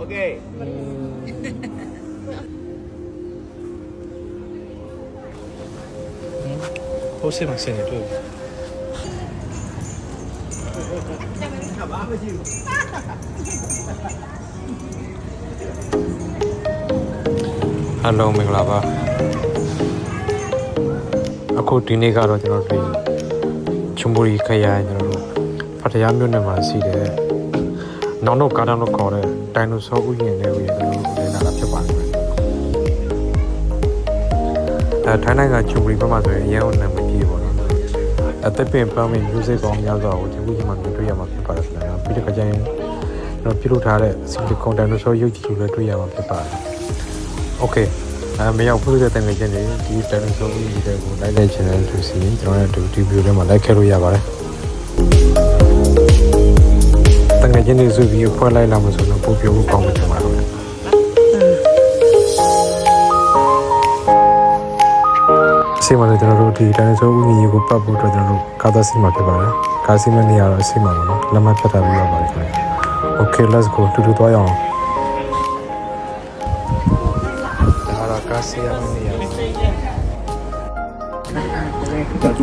Okay. ဟိုးစစ်မှဆင်းနေတွေ့ Hello မင်္ဂလာပါအခုဒီနေ့ကတော့ကျွန်တော်တို့ချုံပူရီခရိုင်ကျွန်တော်တို့ဖတ်တရားမြို့နယ်မှာရှိတဲ့နောင်တော့ကားတောင်လို့ခေါ်တဲ့ဒိုင်နိုဆောဥယျာဉ်လေးကိုကျွန်တော်တို့လည်လာတာဖြစ်ပါတယ်ထိုင်းနိုင်ငံချုံပူရီဘက်မှာဆိုရင်ရန်ကုန်နာမည်ကြီးပေါ့နော်အသက်ပင်ပန်းမင်း music ကောင်းများစွာကိုဒီဥယျာဉ်မှာတွေ့ရမှာဖြစ်ပါတယ်ခင်ဗျာပြီးတဲ့ခါကျရင်ကျွန်တော်ပြုလုပ်ထားတဲ့ silicon dinosaur ရုပ်ကြည့်လို့တွေ့ရမှာဖြစ်ပါတယ် Okay မရောက်ဘူးတဲ့တန်ငယ်ချင်းတွေဒီ dinosaur ဥယျာဉ်တွေကိုလိုက်လိုက်ချင်တဲ့သူစီကျွန်တော်တို့ဒီ video ထဲမှာလိုက်ခဲ့လို့ရပါတယ်တန်ငယ်ချင်းတွေဆိုပြီးဖွဲ့လိုက်လာမှဆိုတော့ပို့ပြဖို့ကောင်းမှာဖြစ်ပါတယ်စီမလည်းကျွန်တော်တို့ဒီ dinosaur ဥယျာဉ်ကိုပတ်ဖို့အတွက်ကျွန်တော်တို့ကားသစီမှာဖြစ်ပါတယ်ကားစီမနေရာတော့စီမှာပါနော်လက်မဖြတ်ထားပြီးရပါတယ်ခင်ဗျ Okay let's go တူတူသွားရအောင်ဆေးရမယ်နေရ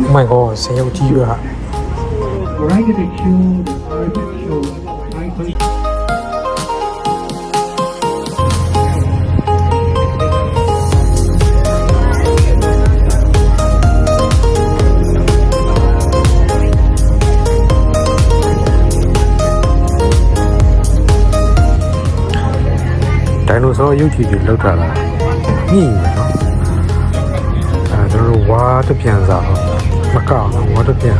Oh my god ဆေးရုံကြီးရ Right at the queue, the artificial icon. ဒိုင်နိုဆောရုပ်ကြည့်တွေလောက်ထားတာညင်ရနော်ကျွန်တော်တို့ဝါတပြန်စားတော့မကောက်ဘူးဝါတပြန်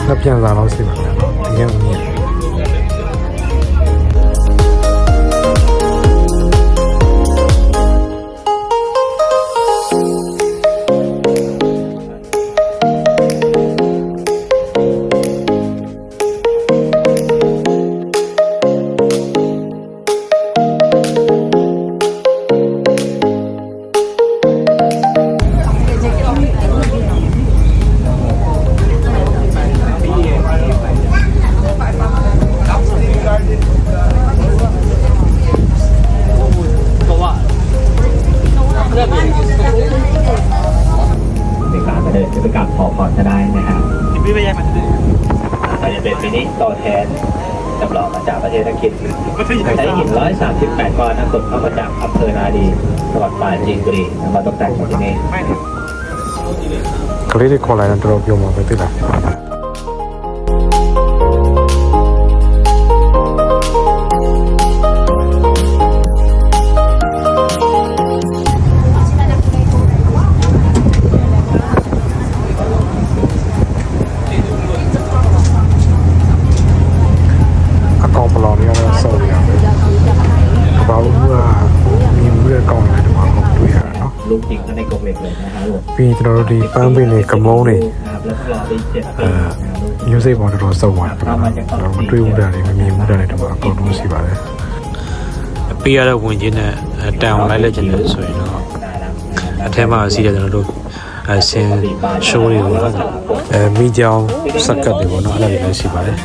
နှစ်ပြန်စားတော့စီမှာနော်ဒီရင်ညင်เป็นการขอพรจะได้นะฮะปีนี้ต่อแทนจำลองมาจากประเทศอังกฤษใช้หิน138 ก้อนนะขนเข้ามาจากอำเภอนาดีจังหวัดปราจีนบุรีนำมาตกแต่งที่นี่ ကလေးတွေခေါ်လိုက်တော့တော်တော်ပြုံးမှာပဲသိလားลูกจริงในกรงเหล็กเลยนะครับပြီးကျွန်တော်တို့ဒီပန်းပင်တွေကမုန်းတွေmusic ပေါ်တော်စုံသွားတယ်ကျွန်တော်မတွေ့ဘူးတာတွေမမြင်ဘူးတာတွေတော့အကုန်လုံးရှိပါတယ်ပေးရတဲ့ဝင်ချင်းနဲ့တန်အောင်လိုက်လက်ချင်တယ်ဆိုရင်တော့အထက်မှာရှိတဲ့ကျွန်တော်တို့ဆင်း show တွေကိုမိကြောင်စက်ကတ်တွေပေါ့နော်အဲ့ဒါတွေလည်းရှိပါတယ်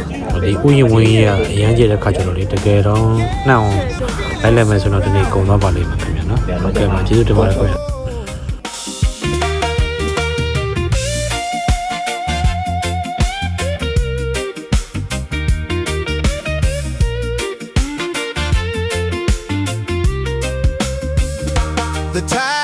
ဒီဥယျာဉ်ဝင်ကြီးကအရန်ကျတဲ့ခါကျတော့လေတကယ်တော့နှောက်လိုက်လက်မယ်ဆိုတော့ဒီနေ့ကုန်သွားပါလိမ့်မယ်ခင်ဗျာနော်ဟုတ်ကဲ့ပါကျေးဇူးတင်ပါတယ်ခင်ဗျာThe time